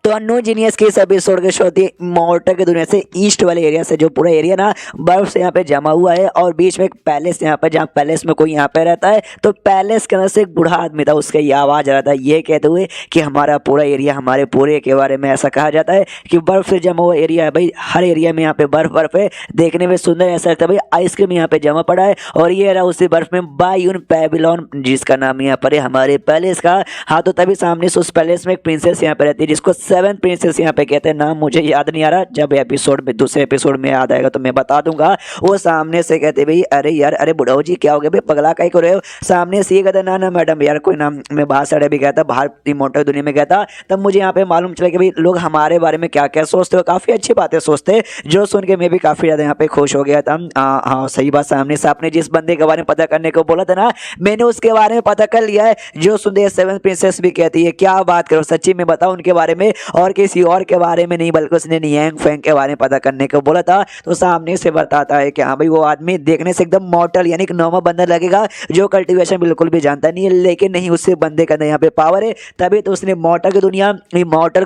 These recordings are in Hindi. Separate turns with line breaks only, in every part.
तो अन्नू जीनियस के इस एपिसोड के शुरुआती मॉर्टर की दुनिया से ईस्ट वाले एरिया से जो पूरा एरिया ना बर्फ से यहाँ पे जमा हुआ है और बीच में एक पैलेस यहाँ पे, जहाँ पैलेस में कोई यहाँ पे रहता है। तो पैलेस के अंदर से एक बूढ़ा आदमी था, उसका ये आवाज आ रहा था ये कहते हुए कि हमारा पूरा एरिया, हमारे पूरे के बारे में ऐसा कहा जाता है कि बर्फ से जमा हुआ एरिया है भाई। हर एरिया में यहाँ पे बर्फ बर्फ है, देखने में सुंदर ऐसा लगता है भाई। आइसक्रीम यहाँ पे जमा पड़ा है और ये रहा उसी बर्फ में बायून पैबिलॉन, जिसका नाम यहाँ पर है हमारे पैलेस का। हाँ, तो तभी सामने से उस पैलेस में एक प्रिंसेस यहाँ पे रहती है जिसको 7 प्रिंसेस यहाँ पे कहते हैं। नाम मुझे याद नहीं आ रहा, जब एपिसोड में दूसरे एपिसोड में याद आएगा तो मैं बता दूंगा। वो सामने से कहते भाई अरे यार, अरे बुढ़ाओ जी क्या हो गया भाई, पगला काहे को रहे हो। सामने से ये कहते ना ना मैडम यार कोई नाम, मैं बाहर साइड भी गया था, बाहर इमोर्टल दुनिया में गया था, तब मुझे यहाँ पे मालूम चला कि भाई लोग हमारे बारे में क्या क्या सोचते हो, काफी अच्छी बातें सोचते, जो सुन के मैं भी काफी ज्यादा यहाँ पे खुश हो गया था। हाँ सही बात, सामने से आपने जिस बंदे के बारे में पता करने को बोला था ना, मैंने उसके बारे में पता कर लिया है, जो सुनते 7 प्रिंसेस भी कहती है। क्या बात करो, सच्ची में बताओ उनके बारे में और किसी और के बारे में नहीं, बल्कि उसने नियांग फेंग के बारे में पता करने को बोला था। तो सामने से बताता है कि हाँ भाई वो आदमी देखने से एकदम मॉर्टल यानी कि नॉर्मल बंदा लगेगा, जो कल्टीवेशन बिल्कुल भी जानता नहीं है, लेकिन नहीं उससे बंदे का यहाँ पे पावर है। तभी तो उसने मॉर्टल की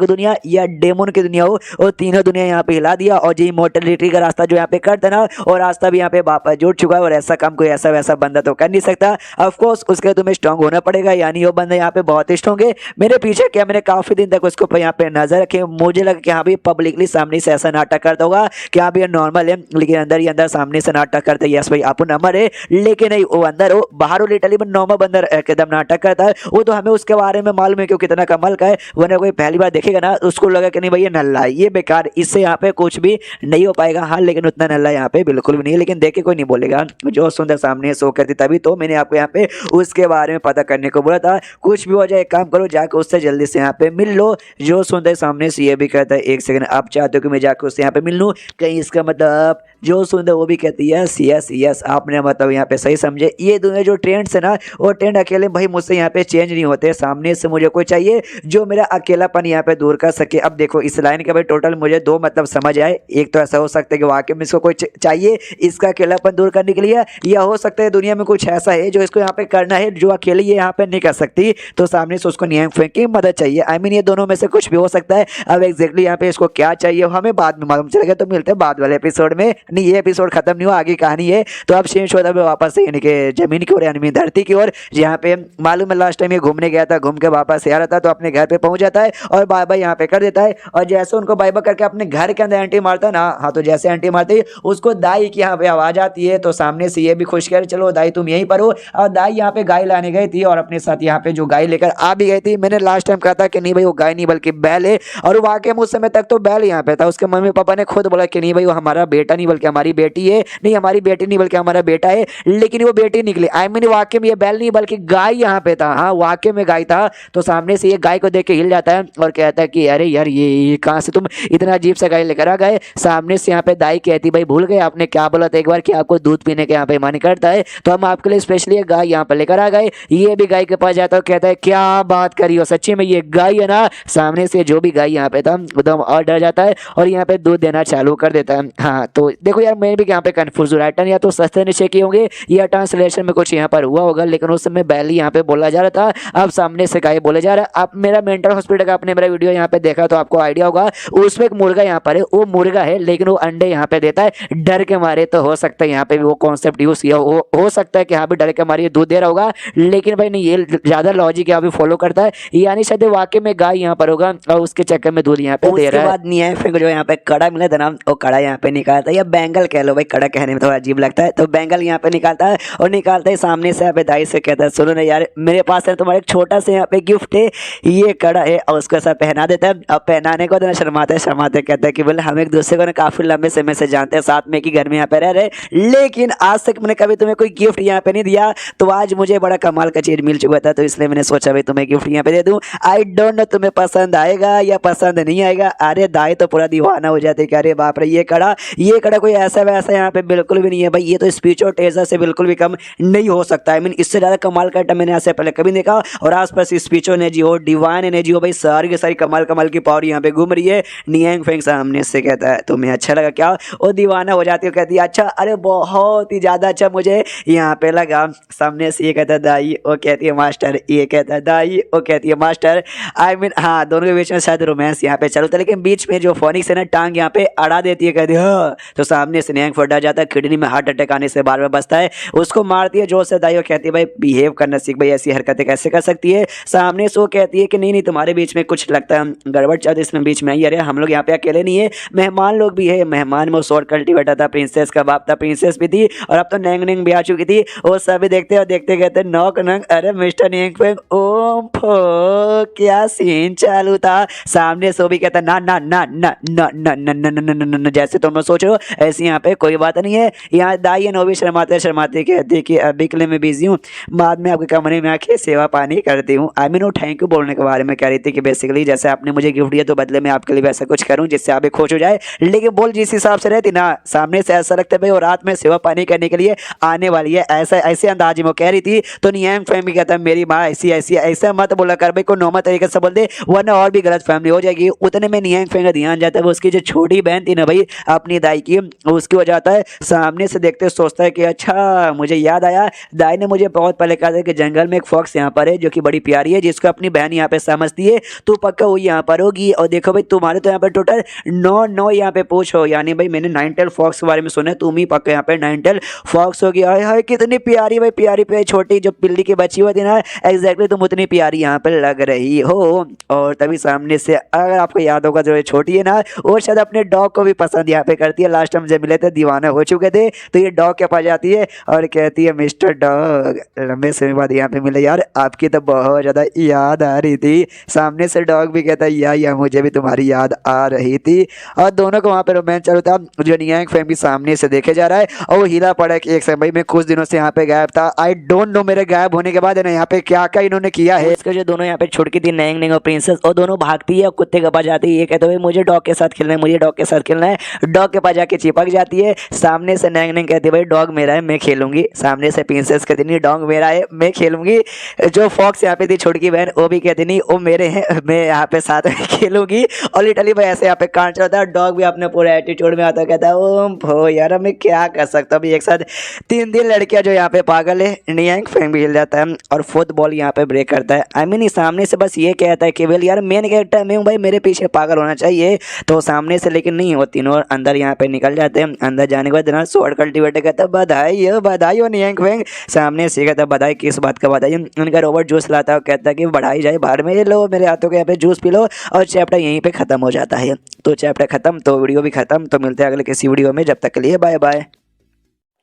दुनिया या डेमोन की दुनिया हो, वो तीनों दुनिया यहाँ पे हिला दिया। और जी मॉर्टलिटी का रास्ता जो यहाँ पे करता ना, और रास्ता भी यहाँ पे वापस जुड़ चुका है। और ऐसा काम कोई ऐसा वैसा बंदा तो कर नहीं सकता। ऑफकोर्स उसके तुम्हें स्ट्रांग होना पड़ेगा, यानी वो बंदा यहाँ पे बहुत स्ट्रांग है। मेरे पीछे क्या, मैंने काफी दिन तक उसको यहाँ पे नजर रखे, मुझे लगा कि हाँ भाई पब्लिकली सामने से ऐसा नाटक करता होगा कि हाँ भैया नॉर्मल है, लेकिन अंदर ही अंदर सामने से नाटक करते यस भाई आप नंबर है, लेकिन नहीं वो अंदर हो बाहर हो लिटरली नॉर्मल बंदर एकदम नाटक करता है। वो तो हमें उसके बारे में मालूम है कि कितना कमाल का है, वरना कोई पहली बार देखेगा ना उसको लगा कि नहीं भाई ये नल्ला है, ये बेकार, इससे यहाँ पे कुछ भी नहीं हो पाएगा। हाँ लेकिन उतना नल्ला यहाँ पे बिल्कुल भी नहीं है, लेकिन देख के कोई नहीं बोलेगा। जो सुंदर सामने शो करती, तभी तो मैंने आपको यहाँ पे उसके बारे में पता करने को बोला था। कुछ भी हो जाए एक काम करो, जाकर उससे जल्दी से यहाँ पे मिल लो। जो सुंदर सामने से ये भी कहता है एक सेकंड, आप चाहते हो कि मैं जाकर उससे यहाँ पे मिल लूँ, कहीं इसका मतलब जो सुंदर वो भी कहती है यस यस यस, आपने मतलब यहाँ पे सही समझे। ये दोनों जो ट्रेंड्स है ना, वो ट्रेंड अकेले भाई मुझसे यहाँ पे चेंज नहीं होते, सामने से मुझे कोई चाहिए जो मेरा अकेलापन यहाँ पे दूर कर सके। अब देखो इस लाइन के भाई टोटल मुझे 2 मतलब समझ आए। एक तो ऐसा हो सकता है कि वाकई में इसको कोई चाहिए इसका अकेलापन दूर करने के लिए, या हो सकता है दुनिया में कुछ ऐसा है जो इसको यहाँ पे करना है जो अकेले ये यहाँ पे नहीं कर सकती, तो सामने से उसको नियम फेंक की मदद चाहिए। आई मीन ये दोनों में से कुछ भी हो सकता है। अब एग्जैक्टली यहाँ पे इसको क्या चाहिए हमें बाद में मालूम चलेगा, तो मिलते हैं बाद वाले एपिसोड में। नहीं ये एपिसोड खत्म नहीं हुआ, आगे कहानी है। तो अब चेंज होता है वापस से यानी कि जमीन की ओर यानी धरती की ओर, जहाँ पे मालूम है लास्ट टाइम ये घूमने गया था, घूम के वापस आ रहा था, तो अपने घर पे पहुंच जाता है और बाय बाय यहाँ पे कर देता है। और जैसे उनको बाय बाय करके अपने घर के अंदर एंट्री मारता है ना, हाँ तो जैसे एंट्री मारते ही उसको दाई की यहाँ पे आवाज आती है। तो सामने से ये भी खुश कर चलो दाई तुम यहीं पर हो। और दाई यहाँ पे गाय लाने गई थी और अपने साथ यहाँ पे जो गाय लेकर आ भी गई थी। मैंने लास्ट टाइम कहा था कि नहीं भाई वो गाय नहीं बल्कि बैल है, और वाकई में उस समय तक तो बैल यहाँ पे था। उसके मम्मी पापा ने खुद बोला कि नहीं भाई वो हमारा बेटा नहीं बल्कि हमारी बेटी है, नहीं हमारी बेटी नहीं बल्कि हमारा बेटा है, लेकिन वो बेटी निकली। आई मीन वाकई में ये बैल नहीं बल्कि गाय यहाँ पे था। हाँ वाकई में गाय था। तो सामने से ये गाय को देख के हिल जाता है और कहता है कि अरे यार ये कहाँ से तुम इतना अजीब सा गाय लेकर आ गए। सामने से यहाँ पे दाई कहती भाई भूल गए आपने क्या बोला था एक बार कि आपको दूध पीने के यहाँ पे मन करता है, तो हम आपके लिए स्पेशली गाय यहाँ पे लेकर आ गए। ये भी गाय के पास जाता है, कहता है क्या बात करी हो, सच्ची में ये गाय है ना। सामने से जो भी गाय यहाँ पे था एकदम और डर जाता है और यहाँ पे दूध देना चालू कर देता है। हाँ तो देखो यार मैं भी यहाँ पे कंफ्यूज हूँ, राइटर या तो सस्ते निश्चय किए होंगे या ट्रांसलेशन में कुछ यहाँ पर हुआ होगा, लेकिन उस समय बैली यहाँ पे बोला जा रहा था, अब सामने से गाय बोले जा रहा है। आप मेरा मेंटल हॉस्पिटल का आपने मेरा वीडियो यहाँ पे देखा तो आपको आइडिया होगा, उसमें एक मुर्गा यहाँ पर है, वो मुर्गा है लेकिन वो अंडे यहाँ पे देता है डर के मारे। तो हो सकता है यहाँ पे भी वो कॉन्सेप्ट यूज किया हो सकता है कि हाँ भी डर के मारे दूध दे रहा होगा, लेकिन भाई नहीं ये ज्यादा लॉजिक यहाँ पे फॉलो करता है, यानी शायद वाकई में गाय यहाँ पर होगा और उसके चक्कर में दूध यहाँ पे दे रहा है। उसके बाद नहीं है फिर जो यहाँ पे कड़ा मिला था ना, वो कड़ा यहाँ पे निकालता है, या बैंगल कह लो भाई, कड़ा कहने में थोड़ा अजीब लगता है। तो बैंगल यहाँ पे निकालता है और निकालते ही सामने से यहाँ पे दाई से कहता है सुनो ना यार मेरे पास है तुम्हारे एक छोटा सा यहाँ पे गिफ्ट है, ये कड़ा है, और उसको सब पहना देता है। अब पहनाने को तो शर्माते शर्माते कहता है कि बोले हम एक दूसरे को ना काफी लंबे समय से जानते हैं, साथ में कि घर में यहाँ पे रह रहे, लेकिन आज तक मैंने कभी तुम्हें कोई गिफ्ट यहाँ पे नहीं दिया, तो आज मुझे बड़ा कमाल का चीज मिल चुका था, तो इसलिए मैंने सोचा भाई तुम्हें गिफ्ट यहाँ पे दे दूं। आई डोंट नो तुम्हें पसंद आएगा या पसंद नहीं आएगा। अरे दाई तो पूरा दीवाना हो जाते कि अरे बाप रे ये कड़ा कोई ऐसा वैसा यहाँ पे बिल्कुल भी नहीं है भाई, ये तो स्पीच और टेजर से बिल्कुल भी कम नहीं हो सकता। आई मीन इससे ज्यादा कमाल का आइटम मैंने ऐसे पहले कभी नहीं देखा। और आसपास स्पीचो ने जी हो डिवाइन ने जी हो भाई सारी की सारी कमाल कमाल की पावर यहाँ पे घूम रही है। नियांग फेंग सामने से कहता है तुम्हें अच्छा लगा क्या, वो दीवाना हो जाती है, कहती है अच्छा, अरे बहुत ही ज्यादा अच्छा मुझे यहाँ पे लगा। सामने से ये कहता है दाई, वो कहती है मास्टर, ये कहता है दाई, वो कहती है मास्टर। आई मीन हाँ दोनों के बीच में शायद रोमांस यहाँ पे चालू था, लेकिन बीच में जो फोनिक्स है ना टांग यहाँ पे अड़ा देती है, कहती है हाँ। तो सामने से नियांग फट जाता है, किडनी में हार्ट अटैक आने से बार बार बचता है, उसको मारती है जोर से दाई और कहती है भाई बिहेव करना सीख भाई, ऐसी हरकतें कैसे कर सकती है। सामने से वो कहती है कि नहीं नहीं तुम्हारे बीच में कुछ लगता है गड़बड़ चल इसमें बीच में आई, अरे हम लोग यहाँ पे अकेले नहीं है, मेहमान लोग भी है। मेहमान में वो शॉर्ट कल्टीवेटर था, प्रिंसेस का बाप था, प्रिंसेस भी थी और अब तो नैंग नैंग भी आ चुकी थी। वो सभी देखते और देखते कहते नॉक नंग, अरे मिस्टर नियांग फेंग ओम फो क्या सीन चालू था। सामने से वो भी कहता ना ना ना ना ना ना ना ना ना ना ना ना, जैसे तुम लोग सोच रहे हो ऐसी यहाँ पे कोई बात नहीं है। यहाँ दाई है नोबी शर्माते शर्माते कहती कि अभी के लिए मैं बिजी हूँ, बाद में आपके कमरे में आके सेवा पानी करती हूँ। आई मीन वो थैंक यू बोलने के बारे में कह रही थी कि बेसिकली जैसे आपने मुझे गिफ्ट दिया तो बदले में आपके लिए वैसा कुछ करूँ जिससे आप भी खुश हो जाए। लेकिन बोल जिस हिसाब से रहती ना सामने से ऐसा लगता है भाई वो रात में सेवा पानी करने के लिए आने वाली है, ऐसा ऐसे अंदाज में वो कह रही थी। तो नियांग फेंग भी कहता है मेरी माँ ऐसी ऐसी ऐसा मत बोला कर भाई, को नॉर्मल तरीके से बोल दे वरना और भी गलत फैमिली हो जाएगी। उतने में नियांग फेंग का ध्यान जाता है वो उसकी जो छोटी बहन थी ना भाई अपनी दाई की, उसकी हो जाता है। सामने से देखते सोचता है कि अच्छा मुझे याद आया, दाई ने मुझे बहुत पहले कहा था कि जंगल में एक फॉक्स यहाँ पर है जो कि बड़ी प्यारी है, जिसको अपनी बहन यहाँ पे समझती है, तो पक्का वो यहाँ पर होगी। और देखो भाई तुम्हारे तो यहाँ पर टोटल 9 यहाँ पे पूछो, यानी भाई मैंने 9 टेल फॉक्स के बारे में सुना है, तुम ही पक्का यहाँ पे 9 टेल फॉक्स होगी। हाय हाय कितनी प्यारी भाई, प्यारी प्यारी छोटी जो बिल्ली की बच्ची हुई थी ना, एग्जैक्टली तुम उतनी प्यारी यहाँ पे लग रही हो। और तभी सामने से अगर आपको याद होगा जो छोटी है ना वो शायद अपने डॉग को भी पसंद यहाँ पे करती है, लास्ट टाइम जब मिले थे दीवाना हो चुके थे। तो ये डॉग के पास जाती है और कहती है मिस्टर डॉग लंबे समय बाद यहाँ पे मिले यार, आपकी तो बहुत ज़्यादा याद आ रही थी। सामने से डॉग भी कहता है या मुझे भी तुम्हारी याद आ रही थी। और दोनों को वहाँ पे रोमांस चालू था। जो नियांग फेंग भी सामने से देखे जा रहा है और वो हिला पड़ा कि एक समय भाई मैं कुछ दिनों से यहाँ पे गायब था, आई डोंट नो मेरे गायब होने के बाद है ना यहाँ पे क्या क्या इन्होंने किया है। इसके जो दोनों यहाँ पे छुटकी थी नैंग नैंग और प्रिंसेस, और दोनों भागती है कुत्ते के पास जाती है, ये कहते हुए मुझे डॉग के साथ खेलना है, मुझे डॉग के साथ खेलना है। डॉग के पास जाके चिपक जाती है। सामने से नैंग नैंग कहती है भाई डॉग मेरा है मैं खेलूंगी। सामने से प्रिंसेस कहती नहीं डॉग मेरा है मैं खेलूंगी। जो फॉक्स यहाँ पे थी छोटकी बहन वो भी कहती नहीं वो मेरे हैं मैं यहाँ पे साथ में खेलूंगी। और लिटरली भाई ऐसे यहाँ पे कांड चलता है। डॉग भी अपने पूरे एटीट्यूड में आता है, कहता है ओम भो यार मैं क्या कर सकता हूँ। एक साथ 3 लड़कियां जो यहाँ पे पागल है। नियांग फेंग भी हिल जाता है और फुटबॉल यहाँ पे ब्रेक करता है। आई मीन सामने से बस ये कहता है केवल यार मेन कैरेक्टर मैं हूँ भाई, मेरे पीछे पागल होना चाहिए। तो सामने से लेकिन नहीं, वो तीनों अंदर यहाँ पे निकल जाते हैं। अंदर जाने के बाद ना स्वॉर्ड कल्टीवेटर कहता है बधाई हो नियांग फेंग। सामने से कहता है बधाई किस बात का बधाई। उनका रोबोट जूस लाता है, कहता है कि बढ़ाई जाए बाहर में, लो मेरे हाथों के यहाँ पे जूस पी लो। और चैप्टर यहीं पे खत्म हो जाता है। तो चैप्टर खत्म तो वीडियो भी खत्म। तो मिलते हैं अगले किसी वीडियो में, जब तक के लिए बाय बाय।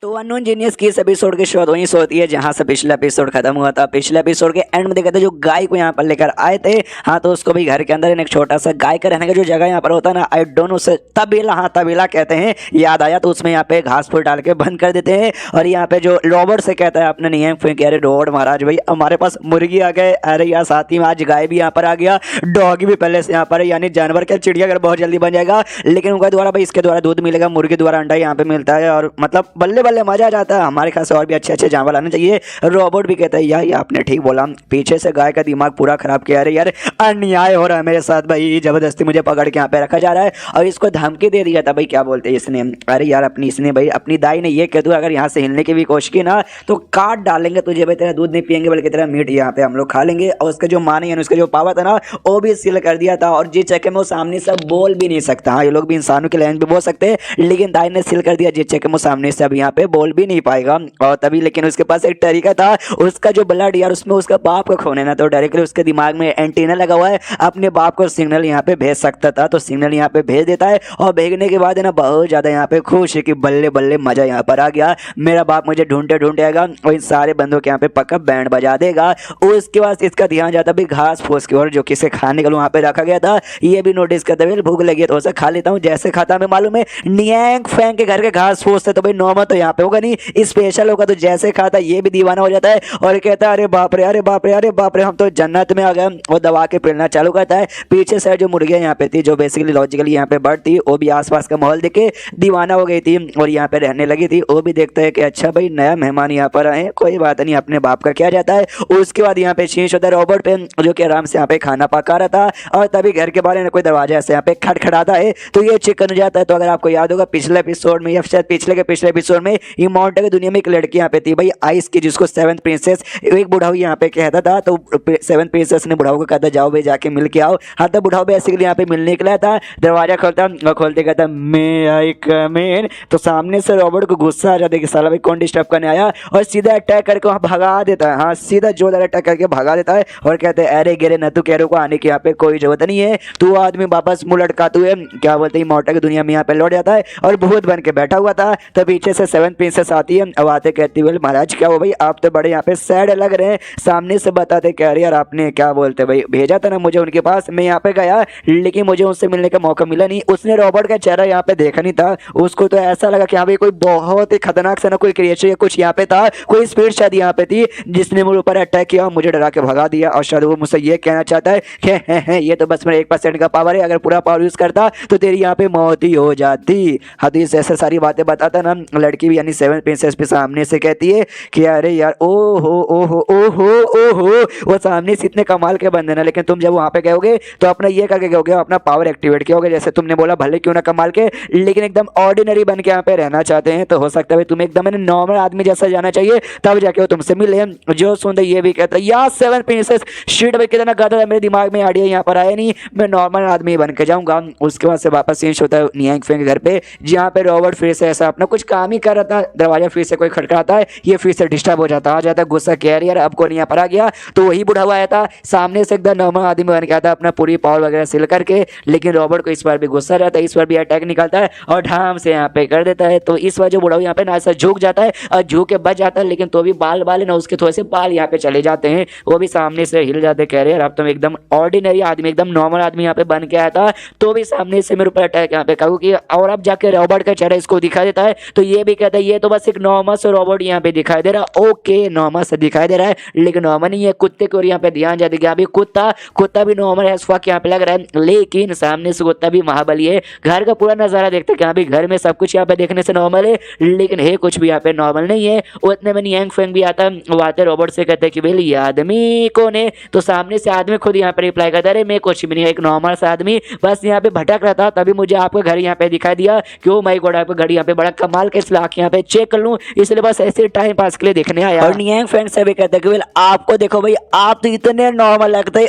तो अननोन जीनियस की इस एपिसोड की शुरुआत वहीं से होती है जहां से पिछला एपिसोड खत्म हुआ था। पिछले एपिसोड के एंड में देखा था जो गाय को यहाँ पर लेकर आए थे, हाँ तो उसको भी घर के अंदर एक छोटा सा गाय का रहने का जो जगह यहाँ पर होता है ना, आई डोंट नो उसे तबेला, हाँ तबेला कहते हैं, याद आया। तो उसमें यहाँ पे घास फूस डाल के बंद कर देते हैं। और यहाँ पे जो रॉबर्ट से कहता है अपने नियांग फेंग अरे रॉबर्ट महाराज भाई हमारे पास मुर्गी आ गए, अरे यार साथ ही में आज गाय भी यहाँ पर आ गया, डॉग भी पहले से यहाँ पर है, यानी जानवर का चिड़ियाघर बहुत जल्दी बन जाएगा। लेकिन उनका द्वारा भाई इसके द्वारा दूध मिलेगा, मुर्गी द्वारा अंडा यहाँ पे मिलता है और मतलब बल्ले बल्ले मजा आ जाता है। हमारे ख्याल से और भी अच्छे अच्छे जानवर आने चाहिए। रॉबर्ट भी कहता है यार ये आपने ठीक बोला, पीछे से गाय का दिमाग पूरा खराब किया, अरे यार अन्याय हो रहा है मेरे साथ भाई, जबरदस्ती मुझे पकड़ के यहाँ पे रखा जा रहा है। और इसको धमकी दे दिया था भाई, क्या बोलते हैं इसने, अरे यार इसने भाई अपनी दाई ने ये कह दो अगर यहाँ से हिलने की भी कोशिश की ना तो काट डालेंगे तुझे भाई, तेरा दूध नहीं पियेंगे बल्कि तेरा मीट यहाँ पे हम लोग खा लेंगे। और उसका जो माने यानी उसका जो पावर था ना वो भी सील कर दिया था। और जिस चक्कर में वो सामने से बोल भी नहीं सकता, हाँ ये लोग भी इंसानों की लैंग्वेज बोल सकते हैं लेकिन दाई ने सील कर दिया जिस चक्कर में वो सामने से अब यहाँ पे बोल भी नहीं पाएगा। और तभी लेकिन उसके पास एक तरीका था, उसका जो ब्लड यार उसमें उसका बाप को खोने ना, तो डायरेक्टली उसके दिमाग में एंटीना लगा हुआ है, अपने बाप को सिग्नल यहाँ पे भेज सकता था। तो सिग्नल यहाँ पे भेज देता है और भेजने के बाद है ना बहुत ज़्यादा यहाँ पे खुश है कि बल्ले बल्ले मजा यहाँ पर आ गया, मेरा बाप मुझे ढूंढते ढूंढते आएगा और इन सारे बंदों के यहाँ पे पक्का बैंड बजा देगा। उसके बाद इसका ध्यान जाता भी घास फूस की ओर जो किसे खाने के लिए वहाँ पे रखा गया था। ये भी नोटिस करते हुए भूख लगी है तो उसे खा लेता हूँ, जैसे खाता हमें मालूम है नियांग फेंग के घर के घास फूस थे तो भाई नॉर्मल तो यहाँ पे होगा नहीं, स्पेशल होगा। तो जैसे खाता ये भी दीवाना हो जाता है और कहता है अरे बाप रे अरे बाप रे अरे बाप रे हम तो जन्नत में आ गए। वो दबा के पिलना चालू करता है। पीछे से जो मुर्गियां यहाँ पे थी जो बेसिकली लॉजिकली यहाँ पे बर्ड थी वो भी आसपास का माहौल देख के दीवाना हो गई थी और यहाँ पे रहने लगी थी। वो भी देखता है कि अच्छा भाई नया मेहमान यहाँ पर आए, कोई बात नहीं अपने बाप का क्या जाता है। उसके बाद यहाँ पे शीश होता है रॉबर्ट पे जो कि आराम से यहाँ पे खाना पका रहा था और तभी घर के बाहर ना कोई दरवाजा ऐसे यहाँ पे खटखटाता है तो ये चिकन हो जाता है। तो अगर आपको याद होगा पिछले एपिसोड में या शायद पिछले के पिछले एपिसोड में है इमोर्टल की दुनिया में एक लड़की यहाँ पे थी भाई आइस की, जिसको सेवंथ प्रिंसेस एक बुढ़ाऊ यहाँ पे कहता था। तो सेवंथ प्रिंसेस ने बुढ़ाऊ को कहता जाओ भाई जाके मिल के आओ। हाँ तो बुढ़ाऊ बेसिकली यहाँ पे मिलने निकला था, दरवाजा खोलते कहता मैं आई कम इन। तो सामने से रॉबर्ट को गुस्सा आ जाता है कि साला भाई कौन डिस्टर्ब करने आया, और सीधा अटैक करके वहाँ भगा देता है। हाँ सीधा जोरदार अटैक करके भगा देता है और कहते हैं अरे गिरे न तू कैरो को आने की यहाँ पे कोई जरूरत नहीं है, तू आदमी वापस मुंह लटका तू है क्या बोलते हैं इमोर्टल की दुनिया में यहाँ पे लौट जाता है और भूत बन के बैठा हुआ था। तो पीछे से सेवन प्रिंसेस आती है, अब आते कहती है महाराज क्या हो भाई आप तो बड़े यहाँ पे सैड लग रहे हैं। सामने से बताते कह रही यार आपने क्या बोलते भाई भेजा था ना मुझे उनके पास, मैं यहाँ पे गया लेकिन मुझे उनसे मिलने का मौका मिला नहीं। उसने रॉबर्ट का चेहरा यहाँ पे देखा नहीं था, उसको तो ऐसा लगा कि यहाँ पे कोई बहुत ही खतरनाक सा ना कोई क्रिएचर या कुछ यहाँ पे था, कोई स्पीड शायद यहाँ पे थी जिसने मेरे ऊपर अटैक किया, मुझे डरा के भगा दिया। और शायद वो मुझसे ये कहना चाहता है कि ये तो बस मेरा 1% का पावर है, अगर पूरा पावर यूज करता तो तेरी यहाँ पे मौत ही हो जाती। हाँ तो इस ऐसे सारी बातें बताता ना लड़की भी यानी सेवन प्रिंसेस भी सामने से कहती है कि अरे यार ओहो ओहो ओहो ओहो वो सामने से इतने कमाल के बंदे ना, लेकिन तुम जब वहाँ पे गए तो अपना ये करके गए अपना पावर एक्टिवेट किया जैसे तुमने बोला भले क्यों ना कमाल के लेकिन एकदम ऑर्डिनरी बन के यहाँ पे रहना चाहते हैं, तो हो सकता है तुम्हें एकदम नॉर्मल आदमी जैसा जाना चाहिए तब जाके वो तुमसे मिले। जो सुनते ये भी कहता है यार सेवन प्रिंसेस शीट भाई कितना गाता था, मेरे दिमाग में आइडिया यहाँ पर आया नहीं, मैं नॉर्मल आदमी बन के जाऊंगा। उसके बाद से वापस चेंज होता है नियांग फेंग के घर पे, जहाँ पे रॉबर्ट फिर से ऐसा अपना कुछ काम ही कर रहा था, दरवाजा फिर से कोई खटखटाता है, ये फिर से डिस्टर्ब हो जाता आ जाता है गुस्सा कह रही यार अब कौन यहाँ पर आ गया। तो वही बुढ़ा हुआ आया था सामने से एकदम नॉर्मल आदमी बन के आता अपना पूरी पावर वगैरह सिल करके, लेकिन रॉबर्ट को इस बार भी गुस्सा रहता है, इस बार भी अटैक निकलता है और ढाम से यहाँ पे कर देता है। तो इस बार जो बुढ़ा यहाँ पे ना ऐसा झुक जाता है और झुक के बच जाता है, लेकिन तो भी बाल है ना उसके थोड़े से बाल यहाँ पे चले जाते हैं, वो भी सामने से हिल जाते कह रहे हैं अब तुम एकदम ऑर्डिनरी आदमी एकदम नॉर्मल आदमी यहाँ पे बन के आया था, तो भी सामने से मेरे ऊपर अटैक यहाँ पे करूँ कि और अब जाके रॉबर्ट का चेहरा इसको दिखा देता है। तो ये भी कहता है ये तो बस एक नॉर्मल से रॉबर्ट यहाँ पे दिखाई दे रहा है, ओके नॉर्मल से दिखाई दे रहा है लेकिन नॉर्मल नहीं है, कुत्ते को यहाँ पे ध्यान जाते कि अभी कुत्ता भी नॉर्मल है यहाँ पे लग रहा है, लेकिन सामने से कुत्ता भी महाबली है। घर का पूरा नजारा देखते हैं कि अभी घर में सब कुछ यहाँ पे देखने से नॉर्मल है लेकिन है कुछ भी यहाँ पे नॉर्मल नहीं है। उतने में नियांग फेंग भी आता है, वो आते रॉबर्ट से कहते हैं कि भाई ये आदमी कौन है। तो सामने से आदमी खुद यहाँ पे रिप्लाई करता है मैं कुछ भी नहीं, एक नॉर्मल सा आदमी बस यहाँ पे भटक रहा था, तभी मुझे आपका घर यहाँ पे दिखाई दिया, क्यों माई गॉड आपका घर यहाँ पे बड़ा कमाल के इसलिए यहाँ पे चेक कर लूँ, इसलिए बस ऐसे टाइम पास के लिए देखने आया। और नियांग फेंग से भी कहते हैं कि आपको देखो भाई आप तो इतने नॉर्मल लगते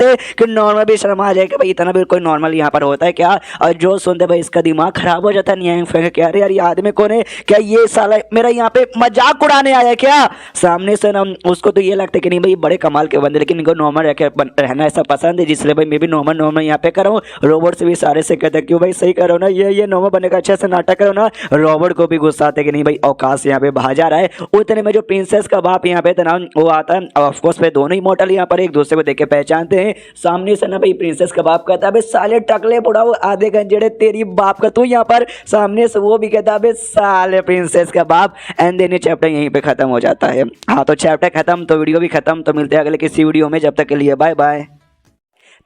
हैं कि नॉर्मल भी शर्मा आ जाए कि भाई इतना भी कोई नॉर्मल यहाँ पर होता है क्या। और जो सुनते भाई इसका दिमाग खराब हो जाता है नियांग फेंग क्या अरे यार ये आदमी कौन है, क्या ये साला मेरा यहाँ पे मजाक उड़ाने आया क्या। सामने से ना उसको तो ये लगता है कि नहीं भाई बड़े कमाल के बंदे लेकिन इनको नॉर्मल रहना ऐसा पसंद है, जिसलिए भाई मैं भी नॉर्मल यहाँ पे कर रहा हूँ। रॉबर्ट से भी सारे से कहते हैं क्यों भाई सही करो ना, ये नॉर्मल बनने का अच्छा से नाटक करो ना। रॉबर्ट को भी गुस्सा आता है कि नहीं भाई अवकाश यहाँ पे बाहर जा रहा है। उतने में जो प्रिंसेस का बाप यहाँ पे था वो आता है, ऑफकोर्स भाई दोनों ही मॉडल यहाँ पर एक दूसरे को देख के पहचानते हैं। सामने से ना भाई प्रिंसेस का बाप कहता है साले टकले बुढ़ा वो आधे गंजेड़े तेरी बाप का तू यहाँ पर। सामने से वो भी कहता है साले प्रिंसेस का बाप। एंड देन चैप्टर यहीं पे खत्म हो जाता है। हाँ तो चैप्टर खत्म तो वीडियो भी खत्म, तो मिलते हैं अगले किसी वीडियो में, जब तक के लिए बाय बाय।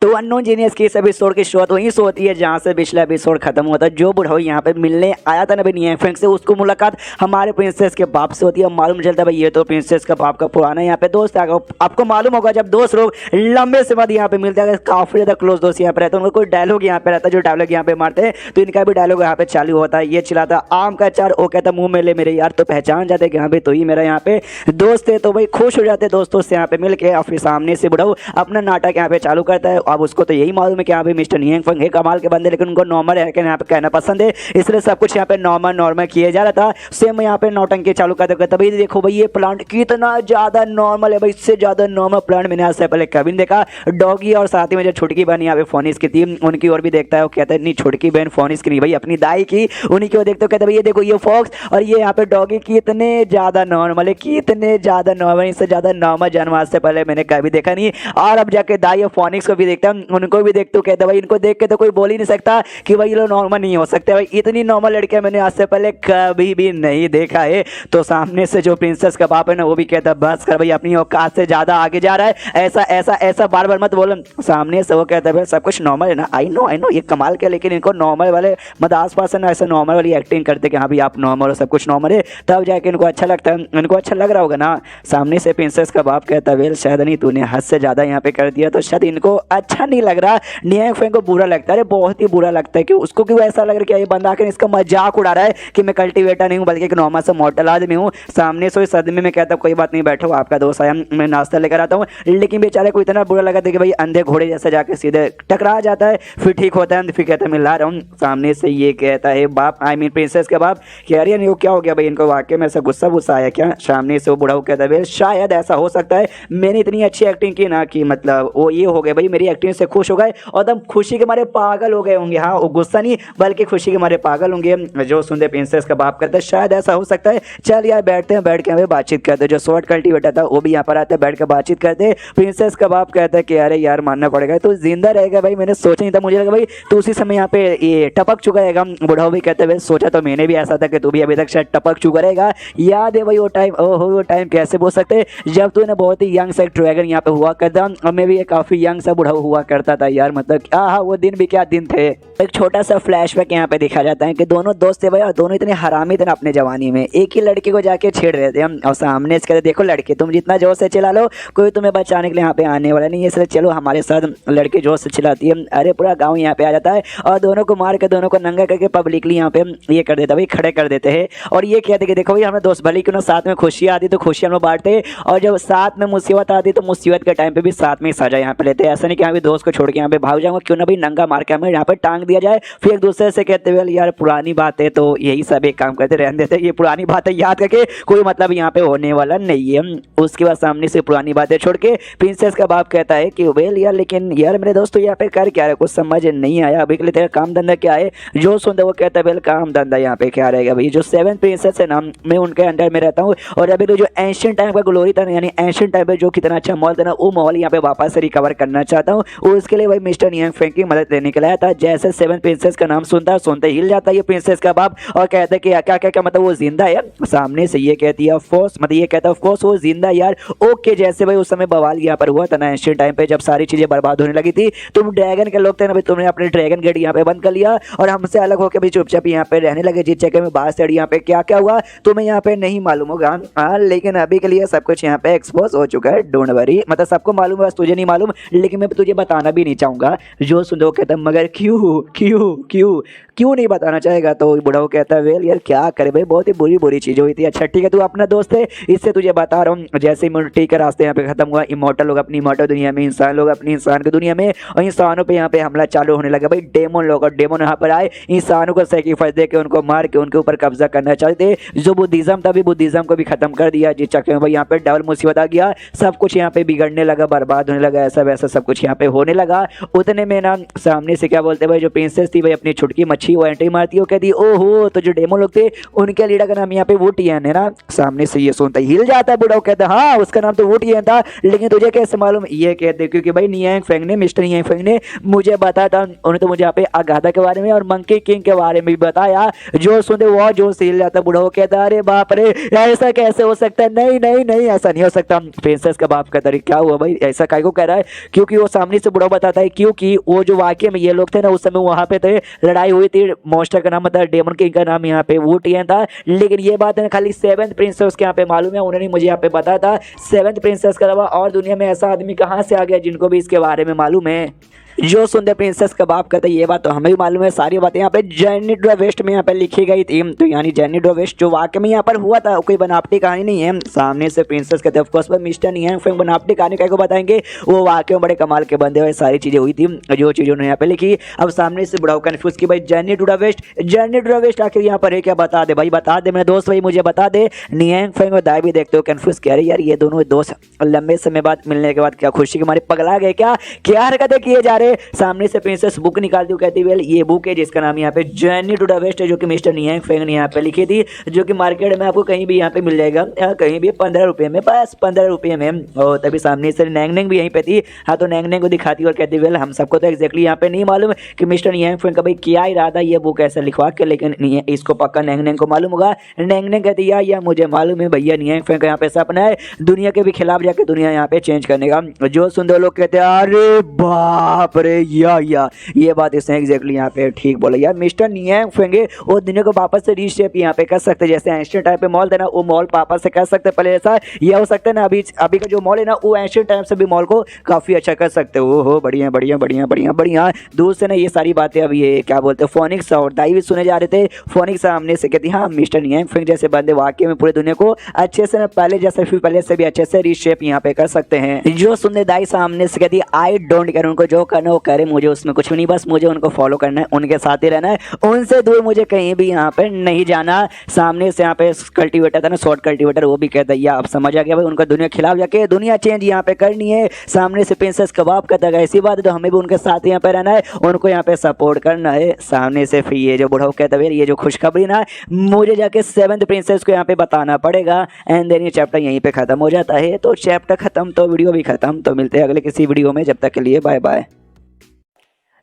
तो अननोन जीनियस की इस एपिसोड की शुरुआत वहीं से होती है जहाँ से पिछला एपिसोड खत्म होता है। जो बुढ़ाऊ यहाँ पे मिलने आया था ना भाई नियांग फेंग से, उसको मुलाकात हमारे प्रिंसेस के बाप से होती है। मालूम चलता है भाई ये तो प्रिंसेस का बाप का पुराना यहाँ पे दोस्त है। आपको मालूम होगा जब दोस्त लोग लंबे से बाद यहाँ पे मिलते हैं, काफी ज्यादा क्लोज दोस्त यहाँ पे रहते हैं, उनको कोई डायलॉग यहाँ पे रहता है, जो डायलॉग यहाँ पे मारते हैं तो इनका भी डायलॉग यहाँ पे चालू होता है। ये चिल्लाता आम का अचार, वो कहता मुंह मेले मेरे यार, तो पहचान जाते कि हाँ भाई तो ही मेरा यहाँ पे दोस्त है। तो भाई खुश हो जाते दोस्तों से यहाँ पे मिल के, और फिर सामने से बुढ़ाऊ अपना नाटक यहाँ पे चालू करता है। अब उसको तो यही मालूम है कि यहाँ पे मिस्टर नियांग फेंग है कमाल के बंदे, लेकिन उनको नॉर्मल है कि यहाँ पे कहना पसंद है, इसलिए सब कुछ यहाँ पे नॉर्मल किया जा रहा था। सेम यहाँ पे नौटंकी चालू करते तभी देखो भाई ये प्लांट कितना ज्यादा नॉर्मल है भाई, इससे ज्यादा नॉर्मल प्लांट मैंने आज से पहले कभी नहीं देखा। डॉगी और साथ ही में जो छुटकी बहन यहाँ पे फोनिस की थी उनकी ओर भी देखता है, वो कहता है नहीं छुटकी बहन फोनिस की नहीं भाई अपनी दाई की, उन्हीं की ओर देखते हो कहते भाई ये देखो ये फॉक्स और ये यहाँ पे डॉगी कितने ज्यादा नॉर्मल है, कितने ज्यादा नॉर्मल, इससे ज्यादा नॉर्मल जन्म आज से पहले मैंने कभी देखा नहीं। और अब जाके दाई और फोनिक्स को भी देखता हूँ, उनको भी देखते हो कहते भाई इनको देख के तो कोई बोल ही नहीं सकता कि भाई ये लोग नॉर्मल नहीं हो सकते भाई, इतनी नॉर्मल लड़कियां मैंने आज से पहले कभी भी नहीं देखा है। तो सामने से जो प्रिंसेस का बाप है ना वो भी कहता बस कर भाई अपनी औकात से ज्यादा आगे जा रहा है, ऐसा ऐसा ऐसा बार बार मत बोलो। सामने से वो कहता है भाई सब कुछ नॉर्मल है ना, आई नो ये कमाल के, लेकिन इनको नॉर्मल वाले मतलब आसपास है ना ऐसा नॉर्मल वाली एक्टिंग करते कि हाँ भाई आप नॉर्मल हो सब कुछ नॉर्मल है, तब जाके इनको अच्छा लगता है, इनको अच्छा लग रहा होगा ना। सामने से प्रिंसेस का बाप कहता है वेल शायद नहीं तूने हद से ज्यादा यहाँ पे कर दिया, तो शायद इनको अच्छा नहीं लग रहा, नियांग फेंग को बुरा लगता है, अरे बहुत ही बुरा लगता है कि उसको क्यों ऐसा लग रहा है कि ये बंदा आकर इसका मजाक उड़ा रहा है कि मैं कल्टीवेटर नहीं हूँ बल्कि एक नॉर्मल सा मॉडल आदमी हूँ। सामने से सदमे में कहता कोई बात नहीं बैठो, आपका दोस्त आया, मैं नाश्ता लेकर आता हूँ। लेकिन बेचारे को इतना बुरा लगा था कि भाई अंधे घोड़े जैसा जाके सीधे टकरा जाता है। फिर ठीक होता है, फिर कहता है मैं ला रहा हूँ। सामने से ये कहता है बाप, आई मीन प्रिंसेस के बाप, कह रही है नहीं वो क्या हो गया भाई, इनको वाकई में ऐसा गुस्सा गुस्सा आया क्या। सामने से वो बुढ़ा कहता है शायद ऐसा हो सकता है, मैंने इतनी अच्छी एक्टिंग की ना कि मतलब वो ये हो गए भाई, मेरी एक्टिंग से खुश हो गए और एकदम खुशी के मारे पागल हो गए होंगे। हाँ वो गुस्सा नहीं बल्कि खुशी के मारे पागल होंगे। जो सुनते प्रिंसेस का बाप करता है शायद ऐसा हो सकता है, चल यार बैठते हैं, बैठ के हमें बातचीत करते हैं। जो शॉर्ट कल्टीवेटर था वो भी यहाँ पर आता है, बैठ के बातचीत करते। प्रिंसेस का बाप कहता है कि अरे यार मानना पड़ेगा तो जिंदा रहेगा भाई, मैंने सोचा नहीं था, मुझे लगा भाई तो उसी समय यहाँ पे ये टपक चुका है। बुढ़ाओ भी कहते हैं सोचा तो मैंने भी ऐसा था कि तू भी अभी तक शायद टपक चुका रहेगा। याद है भाई वो टाइम, ओहो वो टाइम कैसे बोल सकते जब तू ना बहुत ही यंग सा एक ड्रैगन यहाँ पे हुआ करता, और मैं भी काफी यंग सा बुढ़ाऊ हुआ करता था यार, मतलब क्या हाँ वो दिन भी क्या दिन थे। एक छोटा सा फ्लैशबैक यहाँ पे दिखा जाता है कि दोनों दोस्त थे भाई और दोनों इतने हरामी थे ना अपने जवानी में, एक ही लड़के को जाके छेड़ रहे थे हम और सामने से कहते देखो लड़के तुम जितना जोर से चिल्ला लो कोई तुम्हें बचाने के लिए यहाँ पे आने वाला नहीं है, इसलिए चलो हमारे साथ। लड़के जोर से चिल्लाती है, अरे पूरा गाँव यहाँ पे आ जाता है और दोनों को मार के दोनों को नंगा करके पब्लिकली यहाँ पे ये कर देता भाई, खड़े कर देते हैं। और ये कहते कि देखो भाई हमें दोस्त भले क्यों ना साथ में खुशियाँ आती तो खुशियाँ हम लोग बांटते, और जब साथ में मुसीबत आती तो मुसीबत के टाइम पे भी साथ में सजा यहाँ पे लेते हैं। ऐसा नहीं कि यहाँ पे दोस्त को छोड़ के यहाँ पे भाग जाऊंगा, क्यों ना भाई नंगा मार के हमें यहाँ पे टांग दिया जाए। फिर एक दूसरे से कहते हुए यार पुरानी बात है तो यही सब एक काम करते रहने देते, ये पुरानी बातें याद करके कोई मतलब यहाँ पे होने वाला नहीं है। उसके बाद सामने से पुरानी बातें छोड़ के प्रिंसेस का बाप कहता है कि वेल यार लेकिन यार मेरे दोस्त तो यहाँ पे कर क्या रहे, कुछ समझ नहीं आया, अभी के लिए तेरा काम धंधा क्या है। जो सुनता वो कहता है वेल काम धंधा यहाँ पे क्या रहेगा भाई, जो 7 प्रिंसेस है ना मैं उनके अंडर में रहता हूँ, और अभी तो जो एंशिएंट टाइम का ग्लोरी था यानी एंशिएंट टाइम पे जो कितना अच्छा मॉल था ना वो मॉल यहाँ पे वापस से रिकवर करना चाहता हूँ। उसके लिए भाई मिस्टर नियांग फेंग की मदद लेने के लिए आया था। जैसे 7 प्रिंसेस का नाम सुनता सुनते हिल जाता है ये प्रिंसेस का बाप और कहता है कि क्या क्या क्या मतलब वो जिंदा है। सामने से ये कहती है ऑफ कोर्स, मतलब ये कहता है ऑफ कोर्स वो जिंदा यार। ओके जैसे भाई उस समय बवाल यहाँ पर हुआ था ना एंशिएंट टाइम पे जब सारी चीजें बर्बाद होने लगी थी, तुम ड्रैगन के लोग थे ना भाई, तुमने अपने ड्रैगन गेट यहाँ पे बंद कर लिया और हमसे अलग होकर भी चुपचाप यहाँ पे रहने लगे। जिस जगह में बात चढ़ी यहाँ पे क्या क्या हुआ तुम्हें यहाँ पे नहीं मालूम होगा। हाँ लेकिन अभी के लिए सब कुछ यहाँ पे एक्सपोज हो चुका है, डोंट वरी, मतलब सबको मालूम है बस तुझे नहीं मालूम, लेकिन मैं तुझे बताना भी नहीं चाहूंगा। जो सुनो कहता मगर क्यों क्यों क्यों क्यों नहीं बताना चाहेगा। तो बुढ़ाऊ कहता है वेल यार क्या करे भाई, बहुत ही बुरी बुरी चीज़ हुई थी। अच्छा ठीक है तू अपना दोस्त है इससे तुझे बता रहा हूँ। जैसे इमोर्टल का रास्ते यहाँ पे खत्म हुआ, इमोर्टल लोग अपनी इमोर्टल दुनिया में, इंसान लोग अपनी इंसान की दुनिया में, और इंसानों पे यहाँ पे हमला चालू होने लगा भाई। डेमन लोग और डेमन यहाँ पर आए, इंसानों को सेक्रीफाइस दे के उनको मार के उनके ऊपर कब्जा करना चाहते थे। जो बुद्धिज्म था भी बुद्धिज्म को भी खत्म कर दिया, जिस चक्कर में भाई यहाँ पे डबल मुसीबत आ गया, सब कुछ यहाँ पे बिगड़ने लगा, बर्बाद होने लगा, ऐसा वैसा सब कुछ यहाँ पे होने लगा। उतने में ना सामने से क्या बोलते भाई जो प्रिंसेस थी भाई अपनी छुटकी मच्छी वो एंट्री मारती है, कहती ओहो तो जो डेमो लोग थे उनके लीडर का नाम यहाँ पे वुटियन है ना। सामने से ये सुनता हिल जाता है बुढ़ाऊ, कहता है हाँ उसका नाम तो वुटियन था, लेकिन तुझे कैसे मालूम। ये कहते क्योंकि भाई नियांग फेंग ने, मिस्टर नियांग फेंग ने मुझे बताया था, उन्होंने तो मुझे यहाँ पे अगाधा के बारे में और मंकी किंग के बारे में भी बताया। जो सुनते वो जो से हिल जाता बुढ़ाऊ, कहता अरे बाप रे ऐसा कैसे हो सकता है, नहीं नहीं नहीं ऐसा नहीं हो सकता। प्रिंसेस का बाप कहता क्या हुआ भाई ऐसा काय को कह रहा है, क्योंकि वो सामने से बुढ़ाऊ बताता है क्योंकि वो जो वाकई में ये लोग थे ना उस समय वहां पे थे, लड़ाई हुई थी, मॉन्स्टर का नाम मतलब डेमन किंग का नाम यहाँ पे वुटियन था। लेकिन ये बात है खाली 7th प्रिंसेस के यहाँ पे मालूम है, उन्होंने मुझे यहाँ पे बताया था। 7th प्रिंसेस के अलावा और दुनिया में ऐसा आदमी कहाँ से आ गया जिनको भी इसके बारे में मालूम है। जो सुंदर प्रिंसेस का बाप कहते हैं ये बात तो हमें भी मालूम है, सारी बातें यहाँ पे जर्नी टू द वेस्ट में यहाँ पे लिखी गई थी। तो यानी जर्नी टू द वेस्ट जो वाकई में यहाँ पर हुआ था कोई बनावटी कहानी नहीं है। सामने से प्रिंसेस कहते हैं of course mister Nyang Feng बनावटी कहानी क्या को बताएंगे, वो वाकई में बड़े कमाल के बंदे हुए सारी चीजें हुई थी जो चीजें उन्होंने यहाँ पे लिखी। अब सामने से बुढ़ाऊ कन्फ्यूज की भाई journey to the west, journey to the west आखिर यहाँ पर है क्या, बता दे भाई बता दे मेरे दोस्त भाई मुझे बता दे। नियांग फेंग और दाई भी देखते हो कन्फ्यूज कह रहे यार ये दोनों दोस्त लंबे समय बाद मिलने के बाद क्या खुशी के मारे पगला गए क्या, क्या हरकतें किए जा रहे। सामने से प्रिंसेस बुक निकालती हूँ, कहती वेल ये बुक है जिसका नाम यहाँ पे जर्नी टू द वेस्ट है, जो कि मिस्टर नियांग फेंग ने यहाँ पे लिखी थी, जो कि मार्केट में आपको कहीं भी यहाँ पे मिल जाएगा, कहीं भी 15 रुपये में, बस 15 रुपये में। और तभी सामने से नैंग भी यहीं पे थी। हाँ तो नैंग को दिखाती और कहती वेल हम सबको तो एक्जैक्टली यहाँ पे नहीं मालूम कि मिस्टर नियांग फेंग का भाई क्या इरादा ये बुक ऐसा लिखवा के, लेकिन इसको पक्का नैंग को मालूम होगा। नैंग कहती यार मुझे मालूम है भैया नियांग फेंग का यहाँ पे सपना है दुनिया के भी खिलाफ जाके दुनिया यहाँ पे चेंज करने का। जो सुंदर लोग कहते हैं अरे बाप बाप रे, या ये बात इसने एग्जैक्टली यहाँ पे ठीक बोला यार। मिस्टर नियांग फेंग वो दुनिया को वापस से रीशेप यहाँ पे कर सकते, जैसे एंशिएंट टाइम पे मॉल था ना, वो मॉल वापस से कर सकते पहले ऐसा। ये हो सकता है ना अभी का जो मॉल है ना, वो एंशिएंट टाइम से भी मॉल को काफी अच्छा कर सकते हो। हो बढ़िया बढ़िया बढ़िया बढ़िया बढ़िया। दूर से ना ये सारी बातें अभी ये क्या बोलते हैं फोनिक्स और दाई भी सुने जा रहे थे। फोनिक्स सामने से कहती हाँ मिस्टर नियांग फेंग जैसे बंदे वाकई में पूरे दुनिया को अच्छे से ना पहले जैसे फिर पहले से भी अच्छे से रीशेप यहाँ पे कर सकते हैं। जो सुनने दाई सामने से कहती आई डोंट केयर, उनको जो करना वो करे, मुझे उसमें कुछ भी नहीं, बस मुझे उनको फॉलो करना है, उनके साथ ही रहना है, उनसे दूर मुझे कहीं भी यहाँ पे नहीं जाना। सामने से यहाँ पे कल्टीवेटर था ना, शॉर्ट कल्टीवेटर, वो भी कहता है आप समझ आ गया भाई, उनका दुनिया खिलाफ जाके दुनिया चेंज यहाँ पे करनी है। सामने से प्रिंसेस कबाब कहता है ऐसी बात है तो हमें भी उनके साथ यहाँ पे रहना है, उनको यहाँ पे सपोर्ट करना है। सामने से फिर ये जो बुढ़ा कहता है ये जो खुशखबरी ना मुझे जाके 7th प्रिंसेस को यहाँ पे बताना पड़ेगा। एंड देन ये चैप्टर यहीं पे खत्म हो जाता है। तो चैप्टर खत्म तो वीडियो भी खत्म। तो मिलते हैं अगले किसी वीडियो में, जब तक के लिए बाय बाय।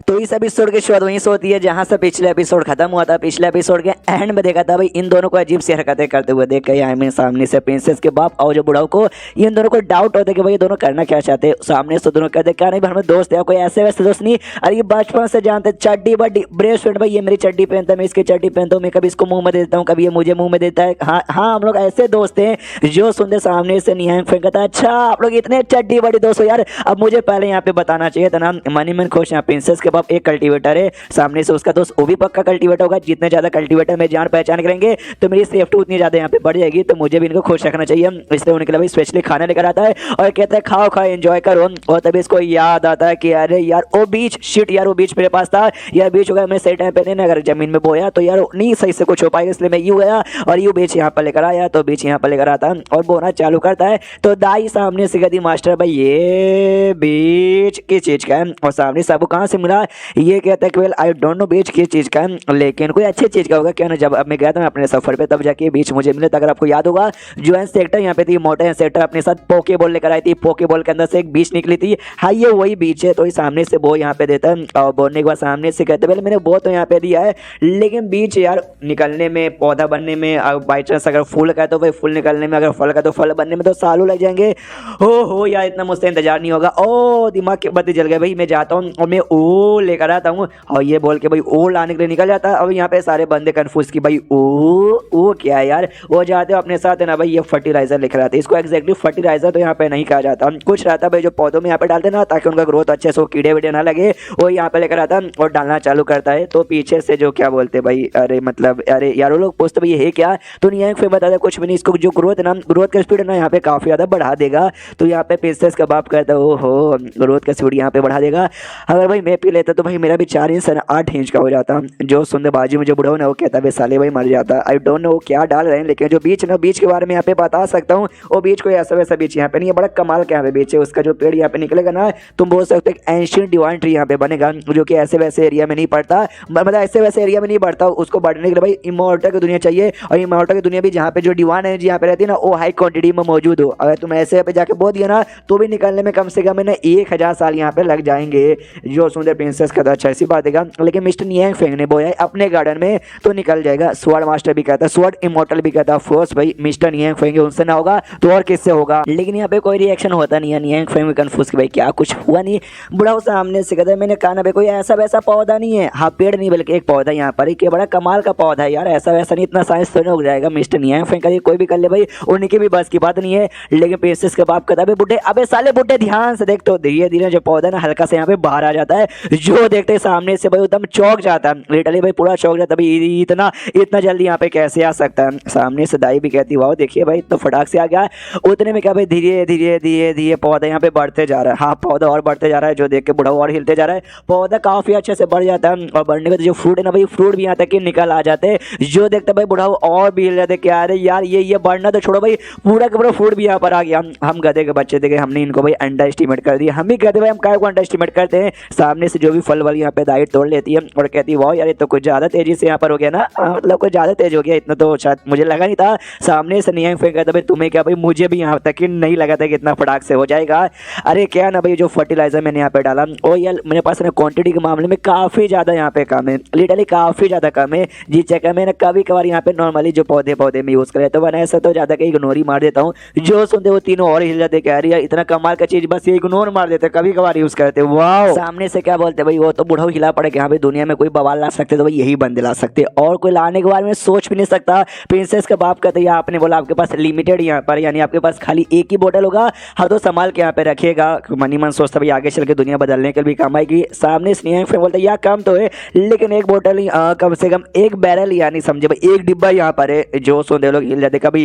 तो इस एपिसोड की शुरुआत वहीं से होती है जहां से पिछले एपिसोड खत्म हुआ था। पिछले एपिसोड के एंड में देखा था भाई इन दोनों को अजीब सी हरकतें करते हुए देख के सामने से प्रिंसेस के बाप और जो बुढ़ाओ को इन दोनों को डाउट होता है कि भाई ये दोनों करना क्या चाहते हैं। सामने से दोनों कहते क्या नहीं भाई हमें दोस्त है, कोई ऐसे वैसे दोस्त नहीं, अरे ये बचपन से जानते, चड्डी बड्डी ब्रेस्ट फ्रेंड भाई, ये मेरी चड्डी पहनता है, मैं इसकी चड्डी पहनता हूँ, मैं कभी इसको मुंह में देता हूँ, कभी ये मुझे मुंह में देता है। हाँ हाँ हम लोग ऐसे दोस्त हैं। जो सुनते सामने से नियांग फेंक था अच्छा आप लोग इतने चड्डी बड़ी दोस्त हो यार, अब मुझे पहले यहाँ पे बताना चाहिए था ना। मनी मन खुश, यहाँ प्रिंसेस के बाप एक कल्टीवेटर है, सामने से उसका दोस्त वो भी पक्का कल्टीवेटर होगा। जितने ज्यादा कल्टीवेटर में जान पहचान करेंगे तो मेरी सेफ्टी उतनी ज्यादा यहाँ पे बढ़ जाएगी, तो मुझे भी इनको खुश रखना चाहिए। इसलिए उनके लिए स्पेशली खाना लेकर आता है और कहता है खाओ खाओ एंजॉय करो। और तभी इसको याद आता है कि अरे यार वो बीच शिट यार, वो बीच मेरे पास था यार, बीच होगा मैं सही टाइम पे नहीं अगर जमीन में बोया तो यार नहीं सही से कुछ हो पाएगा, इसलिए मैं यूं गया और यूं बीच यहाँ पर लेकर आया। तो बीच यहाँ पर लेकर आता और बोना चालू करता है। तो दाई सामने से कहती मास्टर भाई ये बीच किस चीज का है, और सामने सबको कहाँ से मिला। ये कहता है कि वेल आई डोंट नो बीच किस चीज का है, लेकिन कोई अच्छी चीज का होगा क्या ना। जब अब मैं गया था अपने सफर पे तब जाके बीच मुझे मिले था। अगर आपको याद होगा जो इंसेक्टर यहाँ पे थी मोटा इंसेक्टर अपने साथ पोकेबॉल लेकर आई थी, पोकेबॉल के अंदर से एक बीच निकली थी। हाँ ये वही बीच है। तो सामने से बो यहाँ पे देता है और बोलने के बाद सामने से कहते मैंने बो तो यहाँ पे दिया है, लेकिन बीच यार निकलने में, पौधा बनने में, बाई चांस अगर फूल का है तो भाई फूल निकलने में, अगर फल का तो फल बनने में तो सालों लग जाएंगे। हो यार इतना मुझसे इंतजार नहीं होगा। ओ दिमाग की बत्ती जल गई भाई, मैं जाता हूँ और मैं ओ लेकर आता हूँ। और ये बोल के भाई ओ लाने के लिए निकल जाता है। अब यहाँ पे सारे बंदे कंफ्यूज की भाई ओ क्या है यार। वो जाते हो अपने साथ है ना भाई, ये फर्टिलाइजर लिख रहा था। इसको एग्जैक्टली फर्टिलाइजर तो यहाँ पे नहीं कहा जाता, कुछ रहता भाई जो पौधों में यहाँ पे डालते ना ताकि उनका ग्रोथ अच्छे से कीड़े वीड़े ना लगे, वो यहाँ पे लेकर आता और डालना चालू करता है। तो पीछे से जो क्या बोलते भाई अरे मतलब अरे यार वो लोग पूछते भाई ये है क्या, तो नियांग फेंग बताता कुछ भी नहीं, इसको जो ग्रोथ है ना, ग्रोथ का स्पीड ना यहाँ पे काफी ज्यादा बढ़ा देगा। तो यहाँ पे प्रिंसेस का बाप कहता है ओहो ग्रोथ का स्पीड यहाँ पे बढ़ा देगा, अगर भाई मैं पी लेता तो भाई मेरा भी 4 इंच 8 इंच का हो जाता। जो सुंदर बाजू में जो बुढ़ा ना वो कहता है साले भाई मर जाता। आई डोंट नो क्या डाल रहे हैं, लेकिन जो बीच ना बीच के बारे में यहाँ पे बता सकता हूँ, वो बीच कोई ऐसा वैसा बीच यहाँ पे नहीं है, बड़ा कमाल का यहाँ पे बीच है। उसका जो पेड़ यहाँ पे निकलेगा ना तुम बोल सकते हो एंशिएंट डिवाइन ट्री यहाँ पे बनेगा, जो कि ऐसे वैसे एरिया में नहीं पड़ता, मतलब ऐसे वैसे एरिया में नहीं बढ़ता। उसको बढ़ने के लिए भाई इमोर्टल की दुनिया चाहिए, और इमोर्टल की दुनिया भी जहाँ पे जो डिवाइन एनर्जी यहाँ पे रहती है ना वो हाई क्वांटिटी में मौजूद हो। अगर तुम ऐसे पे जाके बो दिया ना तो भी निकलने में कम से कम 1000 साल यहाँ पे लग जाएंगे। जो सुंदर प्रिंसेस का तो अच्छा ऐसी बात है, लेकिन मिस्टर नियांग फेंग ने बोया अपने गार्डन में तो निकल जाएगा। स्वॉर्ड मास्टर भी कहता, स्वॉर्ड इमोर्टल भी कहता, फोर्स भाई मिस्टर नियांग फेंग उनसे ना होगा तो और किससे होगा। लेकिन यहाँ पे कोई रिएक्शन होता नहीं है। नियांग फेंग में कंफ्यूज कि भाई क्या कुछ हुआ नहीं। बुढ़ा सामने से कहता मैंने कहा ना भाई कोई ऐसा वैसा पौधा नहीं है, हाँ पेड़ नहीं बल्कि एक पौधा यहाँ पर एक बड़ा कमाल का पौधा है यार, ऐसा वैसा नहीं, इतना साइंस तो नहीं हो जाएगा। मिस्टर नियांग फेंग का कोई भी कर ले भाई, उनकी भी बस की बात नहीं है। लेकिन प्रिंसेस के बाप कहता है बुढ़े अबे साले बुढ़े ध्यान से देख। तो धीरे धीरे जो पौधा ना हल्का से यहाँ पे बाहर आ जाता है, जो देखते सामने से भाई एकदम चौक जाता है, लिटरली भाई पूरा चौक जाता है भाई इतना जल्दी यहाँ पे कैसे आ सकता है। सामने से दाई भी कहती वाह देखिए भाई तो फटाक से आ गया। उतने में क्या भाई धीरे धीरे धीरे धीरे पौधा यहाँ पे बढ़ते जा रहा है। हाँ पौधा और बढ़ते जा रहा है, जो देख के बुढ़ा और हिलते जा रहा है। पौधा काफी अच्छे से बढ़ जाता है और बढ़ने के जो फ्रूट है ना भाई फ्रूट भी यहाँ तक निकल आ जाते हैं, जो देखते भाई बुढ़ा और भी हिल जाते क्या अरे यार ये बढ़ना तो छोड़ो भाई पूरा का पूरा फ्रूट भी यहाँ पर आ गया। हम गधे के बच्चे देखे, हमने इनको भाई अंडर एस्टिमेट कर दिया। हम ही कहते भाई हम काय को अंडर एस्टिमेट करते हैं। सामने से जो जो भी फल वाली यहाँ पे दाई तोड़ लेती है और कहती है वाह यार ये तो कुछ ज़्यादा तेजी से यहाँ पर हो गया ना, मतलब कुछ ज़्यादा तेज हो गया, इतना तो शायद मुझे लगा नहीं था। सामने से नियांग फेंक कहता भाई तुम्हें क्या भाई, मुझे भी यहाँ तक कि नहीं लगा था कि इतना फटाक से हो जाएगा। अरे क्या ना भाई जो फर्टिलाइजर मैंने यहाँ पे डाला ओ यार मेरे पास ना क्वांटिटी के मामले में काफ़ी ज़्यादा यहाँ पे कम है, लिटरली काफ़ी ज़्यादा कम है। जी चेक मैंने कभी कभार यहाँ पे नॉर्मली जो पौधे में यूज़ करे तो मैंने ऐसा तो ज़्यादा कहीं इग्नोर ही मार देता हूँ। जो सुनते वो तीनों और हिल जाते, कह रही है इतना कमाल का चीज़ बस ये इग्नोर मार देते, कभी कभार यूज़ करते। वाह सामने से क्या बोलते भाई, वो तो बूढ़ा हिला पड़े कि हाँ भाई दुनिया में कोई बवाल ला सकते तो भाई यही बंदे ला सकते, और कोई लाने के बारे में सोच भी नहीं सकता। प्रिंसेस का बाप कहते हैं आपने बोला आपके पास लिमिटेड यहाँ पर, यानी आपके पास खाली एक ही बोतल होगा, हाँ तो संभाल के यहाँ पे रखिएगा। मनी मन सोचता भाई आगे चल के दुनिया बदलने के लिए भी काम आएगी। सामने स्नेह फिर बोलता यार कम तो है लेकिन एक बोतल कम से कम एक बैरल यानी समझे भाई एक डिब्बा यहाँ पर है। जो सुनते लोग हिल जाते कभी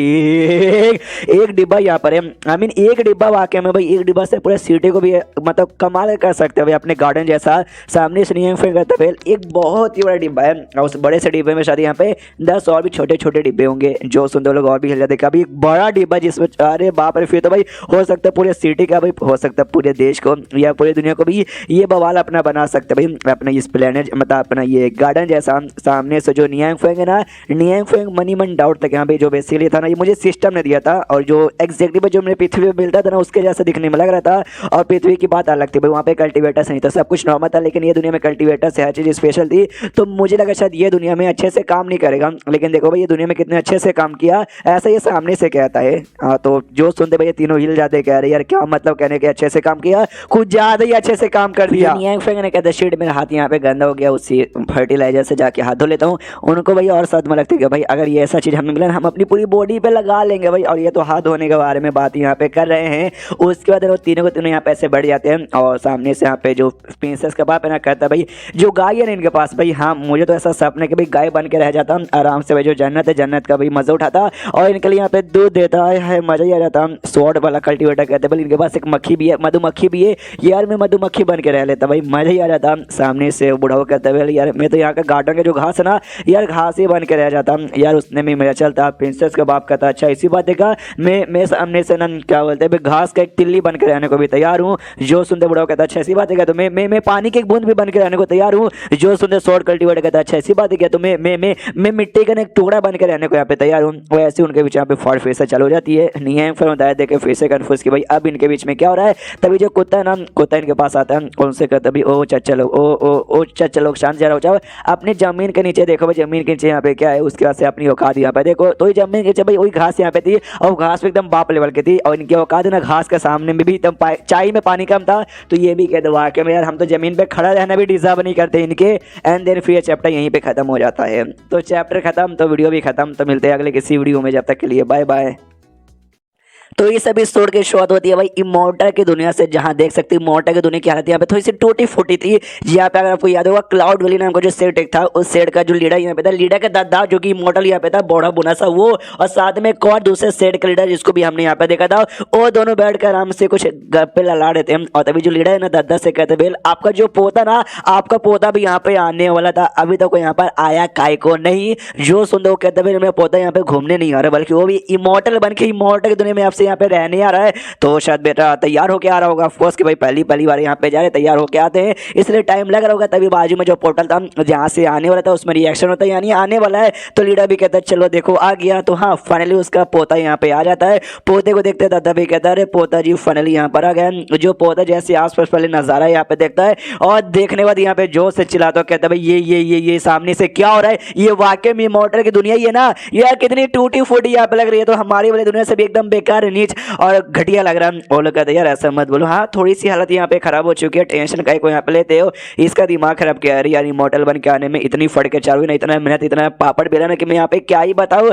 एक डिब्बा यहाँ पर है, आई मीन एक डिब्बा वाकई में भाई एक डिब्बा से पूरे सिटी को भी मतलब कमाल कर सकते हैं भाई अपने गार्डन जैसा। सामने स्नेह फिर करता है एक बहुत ही बड़ा डिब्बा है, उस बड़े से डिब्बे में शायद यहाँ पे 10 और भी छोटे छोटे डिब्बे होंगे। जो सुनते लोग और भी हिल जाते कभी एक बड़ा डिब्बा जिसमें अरे बाप रे फिर तो भाई हो सकता है पूरे सिटी का भाई, हो सकता है पूरे देश को या पूरी दुनिया को भी ये बवाल अपना बना सकते भाई अपने इस प्लेनेट मतलब अपना ये गार्डन जैसा। सामने से जो नियांग फेंग है ना, नियांग फेंग मनी मन डाउट तक यहाँ पे जो बेसिकली था ना ये मुझे सिस्टम ने दिया था, और जो एग्जैक्टली जो मेरे पृथ्वी पे मिलता था ना उसके जैसा दिखने में लग रहा था। और पृथ्वी की बात अलग थी भाई, वहाँ पे कल्टीवेटर्स नहीं था, सब कुछ नॉर्मल था, लेकिन ये दुनिया में कल्टीवेटर्स हर चीज़ स्पेशल थी। तो मुझे लगा शायद ये दुनिया में अच्छे से काम नहीं करेगा, लेकिन देखो भाई ये दुनिया में कितने अच्छे से काम किया, ऐसा ये सामने से कहता है। तो जो सुनते भाई तीनों हिल जाते, कह रहे यार क्या मतलब कहने के अच्छे से काम किया, कुछ ज़्यादा ही अच्छे से काम कर दिया। नियांग फेंग ने कहता शिट मेरा हाथ यहाँ पे गंदा हो गया, उसी फर्टिलाइजर से जाके हाथ धो लेता हूँ। उनको भाई और सदमा लगती है कि भाई अगर ये ऐसा चीज़ हमें मिला हम अपनी पूरी बॉडी पे लगा लेंगे भाई, और ये तो हाथ धोने के बारे में बात यहाँ पे कर रहे हैं। उसके बाद वो तीनों को तीनों यहाँ पे ऐसे बढ़ जाते हैं, और सामने से यहाँ पे जो प्रिंसेस का बाप है ना कहता भाई जो गाय है ना इनके पास भाई, हाँ मुझे तो ऐसा सपना है कि भाई गाय बन के रह जाता आराम से भाई, जो जन्नत है जन्नत का भाई मजा उठाता और इनके लिए यहाँ पे दूध देता है, मजा ही आ जाता। स्वॉर्ड वाला कल्टीवेटर कहते भाई इनके पास एक मक्खी भी है, मधुमक्खी भी है यार, मैं मधुमक्खी बन के रह लेता भाई, मजा ही आ जाता। सामने से बुढ़ाओ कहता है यार मैं तो यहाँ का गार्डन का जो घास है ना यार घास ही बन के रह जाता यार, उसने भी मेरा चलता। प्रिंसेस का बाप कहता अच्छा इसी बात देखा मैं सामने से ना क्या बोलते हैं घास का एक तिल्ली बन के रहने को भी तैयार हूँ। जो सुनते बुढ़ाओ कहता अच्छा ऐसी बात है क्या, तो मैं पानी की एक बूंद भी बन के रहने को तैयार हूँ। जो सुनते स्वॉर्ड कल्टीवेटर कहता अच्छा ऐसी बात है क्या, तो मैं मिट्टी का एक टुकड़ा बन के रहने को यहाँ पे तैयार हूँ। वो ऐसे उनके बीच यहाँ पे फॉर फेसा चालू हो जाती है। नियांग फिर बताया देखे फिर से कन्फ्यूज कि भाई अब इनके बीच में क्या हो रहा है। तभी जो कुत्ता है ना कुत्ता इनके पास आता है, उनसे कहता भी ओ चच्चा लोग ओ चच्चा लोग शांत जरा हो जाओ, अपने जमीन के नीचे देखो भाई, जमीन के नीचे यहाँ पे क्या है, उसके बाद से अपनी औकात यहाँ पे देखो। तो जमीन के नीचे भाई वही घास यहाँ पे थी, और घास पे एकदम बाप लेवल की थी, और इनकी औकात है ना घास के सामने में भी एकदम चाय में पानी कम था। तो ये भी कहते वाकई में यार हम तो जमीन पे खड़ा रहना भी डिजर्व नहीं करते इनके। एंड देन फिर चैप्टर यहीं पे खत्म हो जाता है। तो चैप्टर खत्म तो वीडियो भी खत्म, तो मिलते हैं अगले किसी वीडियो में, जब तक के लिए बाय बाय। तो ये सब एपिसोड की शुरुआत होती है भाई इमोर्टल की दुनिया से, जहां देख सकते हैं इमोर्टल की दुनिया की हालत यहाँ पे थोड़ी सी टूटी फूटी थी। यहाँ पे अगर आपको याद होगा क्लाउड वैली नाम का जो सेट एक था, उस सेट का जो लीडर यहाँ पे था, लीडर का दादा जो कि इमोर्टल यहाँ पे था बड़ा बुना सा वो, और साथ में एक और दूसरे सेट का लीडर जिसको भी हमने यहाँ पे देखा था, वो दोनों बैठ कर आराम से कुछ गप्पे लड़ा रहे थे। और तभी जो लीडर है ना दादा से कहते बेल आपका जो पोता ना, आपका पोता भी यहाँ पे आने वाला था, अभी तक यहाँ पर आया काय को नहीं। जो सुन वो कहते भाई मेरा पोता यहाँ पे घूमने नहीं आ रहा, बल्कि वो भी इमोर्टल बन के इमोर्टल की दुनिया में आपसे यहाँ पे रहने आ रहा है। तो शायद बेटा तैयार होके आ रहा होगा, ऑफकोर्स कि भाई पहली बार यहाँ पे जा रहे तैयार होके आते हैं, इसलिए टाइम लग रहा होगा। तभी बाजू में जो पोर्टल था जहाँ से आने वाला था उसमें रिएक्शन होता है, यानी आने वाला है। तो लीडर भी कहता है चलो देखो आ गया। तो हाँ फाइनली उसका पोता यहाँ पे आ जाता है। पोते को देखते दादा भी कहता है अरे पोता जी फाइनली यहाँ पर आ गया। जो पोता जैसे आसपास पहले नजारा यहाँ पे देखता है, और देखने बाद यहाँ पे जोर से चिल्लाता कहता है भाई ये सामने से क्या हो रहा है, ये वाकई में इमोर्टल की दुनिया ही है ना, यह कितनी टूटी फूटी यहाँ पे लग रही है, तो हमारी वाली दुनिया से भी एकदम बेकार नीच और घटिया लग रहा है। वो लोग कहते हैं यार ऐसा मत बोलो, हाँ थोड़ी सी हालत यहाँ पे खराब हो चुकी है, टेंशन का को यहाँ पे लेते हो, इसका दिमाग खराब क्या है यार, इमोर्टल बन के आने में इतनी फट के चालू ना, इतना मेहनत इतना पापड़ बेला ना कि मैं यहाँ पे क्या ही बताऊँ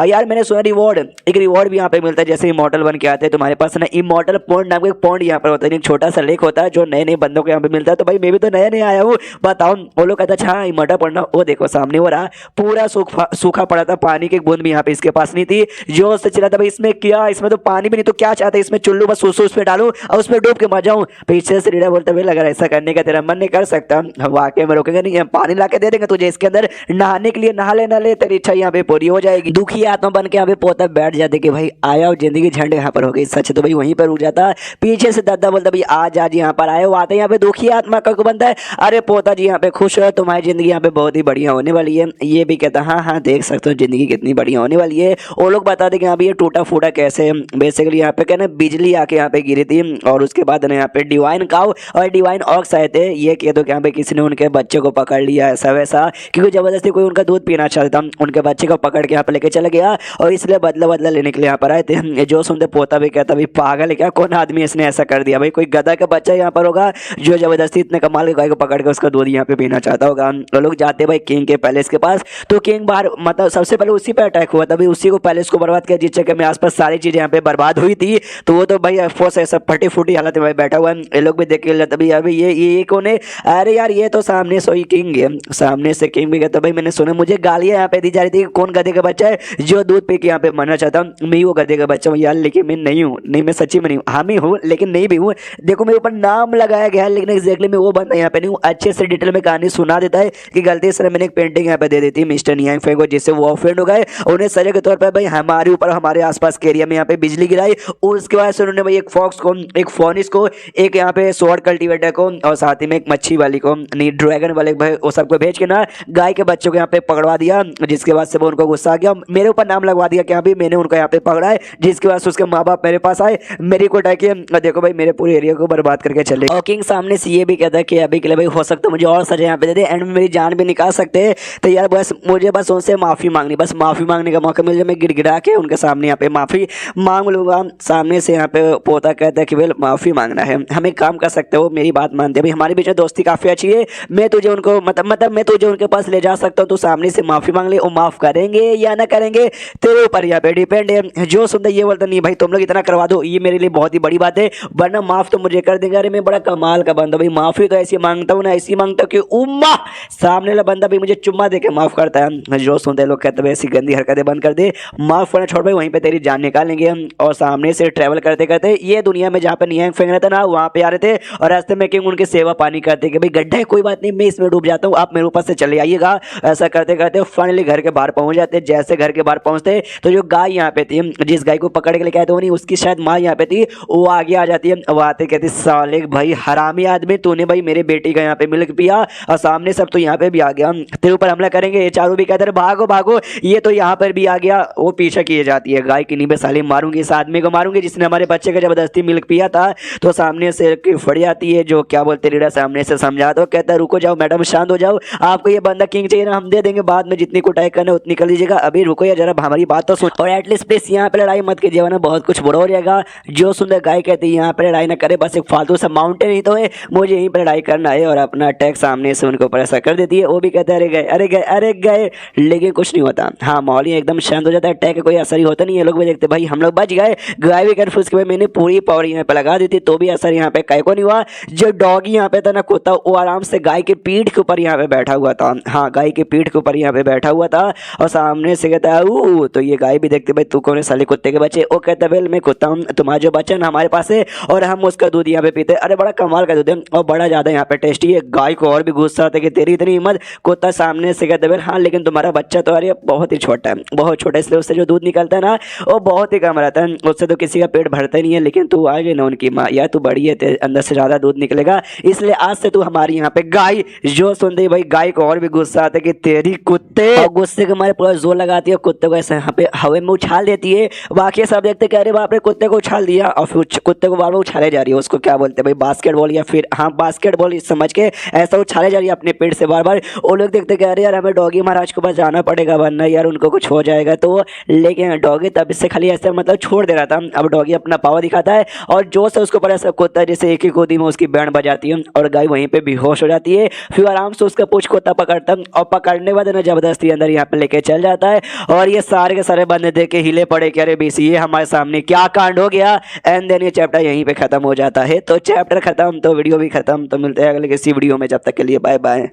यार। मैंने सुना एक रिवॉर्ड भी यहाँ पे मिलता है जैसे इमोर्टल बन के आते हैं तुम्हारे पास ना, इमोर्टल पॉइंट नाम का एक पॉइंट यहाँ पर होता है, एक छोटा सा लेक होता है जो नए नए बंदों को यहाँ पे मिलता है। तो भाई मैं भी तो नया आया हूँ बताओ। वो लोग कहता अच्छा इमोर्टल पढ़ना, वो देखो सामने हो रहा पूरा सूखा पड़ा था, पानी की एक बूंद भी यहाँ पे इसके पास नहीं थी। जो उससे चला था भाई इसमें क्या, इसमें तो पानी भी नहीं तो क्या चाहते इसमें चुल्लू बस उसमें डालूं और उसमें डूब के मर जाऊं। पीछे से रीडा बोलता भाई अगर ऐसा करने का तेरा मन नहीं कर सकता हम वाकई में रोकेंगे नहीं, हम पानी ला के दे देंगे तुझे, इसके अंदर नहाने के लिए नहा ले तेरी इच्छा यहाँ पे पूरी हो जाएगी। दुखी आत्मा बन के यहाँ पे पोता बैठ जाते कि भाई आया और जिंदगी झंड यहाँ पर हो गई। सच तो भाई वहीं पर रुक जाता। पीछे से दादा बोलता भाई आज यहाँ पर आए हो, आते यहाँ पे दुखी आत्मा का बनता है अरे पोता जी यहाँ पे खुश हो, तुम्हारी जिंदगी यहाँ पे बहुत ही बढ़िया होने वाली है। ये भी कहता हाँ देख सकते हो जिंदगी कितनी बढ़िया होने वाली है। वो लोग बता दें कि यहाँ पे ये टूटा फूटा कैसे, बेसिकली यहाँ पे कहना बिजली आके यहाँ पे गिरी थी और उसके बाद ना यहाँ पे डिवाइन काउ और डिवाइन ऑक्स आए थे। ये कह दो कि यहाँ पे किसी ने उनके बच्चे को पकड़ लिया ऐसा वैसा, क्योंकि जबरदस्ती कोई उनका दूध पीना चाहता था, उनके बच्चे को पकड़ के यहाँ पे लेके चला गया और इसलिए बदला लेने के लिए यहाँ पर आए थे। जो सुनते पोता भी कहता भाई पागल है क्या, कौन आदमी इसने ऐसा कर दिया, भाई कोई गधा का बच्चा यहाँ पर होगा जो जबरदस्ती इतने कमाल के गाय को पकड़ के उसका दूध यहाँ पे पीना चाहता होगा। तो लोग जाते भाई किंग के पैलेस के पास, तो किंग बाहर मतलब सबसे पहले उसी पे अटैक हुआ, तभी उसी को पैलेस को बर्बाद किया जिस चक्कर में आसपास सारी चीजें यहाँ पे बर्बाद हुई थी। तो वो तो भाई अफसोस है सब फटी फूटी हालत में भाई बैठा हुआ है। ये लोग भी देख के तभी अभी ये कौन है, अरे यार ये तो सामने सोई किंग है। सामने से किंग भी कहता भाई मैंने सुना मुझे गालियां यहाँ पे दी जा रही थी कौन गधे का बच्चा है जो दूध पी के यहाँ पे मरना चाहता हूँ, मैं वो गधे का बच्चा हूँ यार, लेकिन मैं नहीं हूँ, नहीं मैं सच्ची में नहीं हूँ, हम ही हूँ लेकिन नहीं भी हूँ। देखो मेरे ऊपर नाम लगाया गया है लेकिन एग्जैक्टली मैं वो बंदा यहाँ पे नहीं हूँ। अच्छे से डिटेल में कहानी सुना देता है कि गलती से मैंने एक पेंटिंग यहाँ पे दे दी थी मिस्टर नियांग फेंग को, जिससे वो ऑफेंड हो गए। उन्हें सजा के तौर पर भाई हमारे ऊपर हमारे आसपास के एरिया में यहाँ पे बिजली गिराई, उसके बाद से उन्होंने भाई एक फॉक्स को, एक फोनिस को, एक यहाँ पे स्वॉर्ड कल्टीवेटर को और साथ ही में एक मच्छी वाली को नहीं ड्रैगन वाले भाई वो सबको भेज के ना गाय के बच्चों को यहाँ पे पकड़वा दिया। जिसके बाद से वो उनको गुस्सा आ गया, मेरे ऊपर नाम लगवा दिया कि अभी मैंने उनको यहाँ पे पकड़ा है। जिसके बाद से उसके माँ बाप मेरे पास आए, मेरी को अटैक किया, देखो भाई मेरे पूरे एरिया को बर्बाद करके चले। और किंग सामने से ये भी कहता है कि अभी के लिए भाई हो सकता है मुझे और सजा यहाँ पे दे दे, एंड में मेरी जान भी निकाल सकते हैं। तो यार बस मुझे बस उनसे माफी मांगनी, बस माफी मांगने का मौका मिल जाए, मैं गिड़गिड़ा के उनके सामने यहाँ पे माफी मांग लूंगा। सामने से यहाँ पे पोता कहता है कि भाई माफी मांगना है, हम एक काम कर सकते हो, मेरी बात मानते हैं भाई, हमारे बीच में दोस्ती काफी अच्छी है, मैं तुझे उनको मतलब मैं तुझे उनके पास ले जा सकता हूँ, तो सामने से माफी मांग ले, वो माफ करेंगे या ना करेंगे तेरे ऊपर यहाँ पे डिपेंड है। जो सुनता ये बोलता नहीं भाई तुम लोग इतना करवा दो, ये मेरे लिए बहुत ही बड़ी बात है, वरना माफ तो मुझे कर देंगे। अरे मैं बड़ा कमाल का बंदा भाई, माफी तो ऐसी मांगता हूँ ना ऐसी मांगता हूँ कि उम्मा सामने वाला बंदा भी मुझे चुम्मा दे के माफ करता है। जो सुनते लोग कहते हैं ऐसी गंदी हरकतें बंद कर दे, माफ करना छोड़ भाई, वहीं पे तेरी जान निकाल लेंगे। और सामने से ट्रैवल करते करते ये दुनिया में जहाँ पे नियांग फेंक रहे थे ना वहाँ पे आ रहे थे और रास्ते में किंग उनकी सेवा पानी करते कि भाई गड्ढा है कोई बात नहीं मैं इसमें डूब जाता हूँ, आप मेरे ऊपर से चले आइएगा। ऐसा करते करते फाइनली घर के बाहर पहुंच जाते। जैसे घर के बाहर पहुंचते तो जो गाय यहाँ पे थी, जिस गाय को पकड़ के लेके आए थे वो नहीं, उसकी शायद माँ यहाँ पे थी, वो आगे आ जाती है। वो आते कहती साले भाई हरामी आदमी तूने भाई मेरे बेटी का यहाँ पे मिल्क पिया और सामने सब तो यहाँ पे भी आ गया, तेरे ऊपर हमला करेंगे। ये चारों भी कहते भागो भागो, ये तो यहाँ पर भी आ गया। वो पीछा किए जाती है, गाय की नींबे साली मारूंगी, इस आदमी को मारूंगी जिसने हमारे बच्चे का जबरदस्ती मिल्क पिया था। तो सामने से फड़ी आती है जो क्या बोलते रीडा सामने से समझा तो कहता है रुको जाओ मैडम शांत हो जाओ, आपको ये बंदा किंग चाहिए ना हम दे देंगे, बाद में जितनी कुटाई करना उतनी कर लीजिएगा, अभी रुको या जरा हमारी बात तो सुन, और एटलीस्ट प्लीज यहाँ पे लड़ाई मत कीजिए वरना बहुत कुछ बुरा हो जाएगा। जो सुंदर गाय कहती है यहाँ पे लड़ाई ना करे, बस एक फालतू सा माउंटेन ही तो है, मुझे यहीं पर लड़ाई करना है, और अपना अटैक सामने से उनके ऊपर ऐसा कर देती है। वो भी कहते हैं अरे गए अरे गए अरे गए, लेकिन कुछ नहीं होता। हाँ माहौल ही एकदम शांत हो जाता है, अटैक का कोई असर ही होता नहीं है। लोग भी देखते भाई हम लोग बच गए, गाय भी कन्फ्यूज के भाई मैंने पूरी पावर यहाँ पे लगा दी थी तो भी असर यहाँ पे कहीं को नहीं हुआ। जो डॉगी यहाँ पे था ना कुत्ता, वो आराम से गाय के पीठ के ऊपर यहाँ पे बैठा हुआ था। हाँ गाय के पीठ के ऊपर यहाँ पे बैठा हुआ था और सामने से कहता है तो ये गाय भी देखते भाई तू कौन है साले कुत्ते के बच्चे। वो कहता है मैं कुत्ता हूँ, तुम्हारा जो बच्चा ना हमारे पास है और हम उसका दूध यहाँ पे पीते। अरे बड़ा कमाल का दूध है और बड़ा ज्यादा यहाँ पे टेस्टी है। गाय को और भी गुस्सा आता है कि तेरी इतनी हिम्मत। कुत्ता सामने से कहता है हाँ लेकिन तुम्हारा बच्चा तो अरे बहुत ही छोटा है, बहुत छोटा, इसलिए उससे जो दूध निकलता है ना वो बहुत ही कम रहता है, उससे तो किसी का पेट भरता ही नहीं है। लेकिन तू आ गई ना उनकी माँ, या तू बड़ी है तेरे अंदर से ज्यादा दूध निकलेगा, इसलिए आज से तू हमारी यहाँ पे गाय। जो सुनते भाई गाय को और भी गुस्सा आता है कि तेरी कुत्ते, और गुस्से के मारे पूरा जोर लगाती है, कुत्ते को ऐसे यहाँ पे हवा में उछाल देती है। बाकी सब देखते कि अरे बाप रे कुत्ते को उछाल दिया, और फिर कुत्ते को बार बार उछाले जा रही है। उसको क्या बोलते हैं भाई बास्केटबॉल, या फिर हाँ बास्केटबॉल समझ के ऐसा उछाले जा रही है अपने पेट से बार बार। वो लोग देखते कि अरे यार हमें डॉगी महाराज को बस जाना पड़ेगा वरना यार उनको कुछ हो जाएगा। तो लेकिन डॉगी तब से खाली ऐसे मतलब छोड़ दे रहा था, अब डॉगी अपना पावर दिखाता है और जो से उसको पर ऐसा कुत्ता जैसे एक ही गोदी में उसकी बैंड बजाती है और गाय वहीं पे बेहोश हो जाती है। फिर आराम से उसका पूछ कुत्ता पकड़ता और पकड़ने के बाद ना जबरदस्ती अंदर यहाँ पे लेके चल जाता है। और ये सारे के सारे बंदे देख के हिले पड़े कि अरे बीसी ये हमारे सामने क्या कांड हो गया। एंड देन ये चैप्टर यहीं पे खत्म हो जाता है। तो चैप्टर खत्म तो वीडियो भी खत्म। तो मिलते हैं अगले किसी वीडियो में, जब तक के लिए बाय बाय।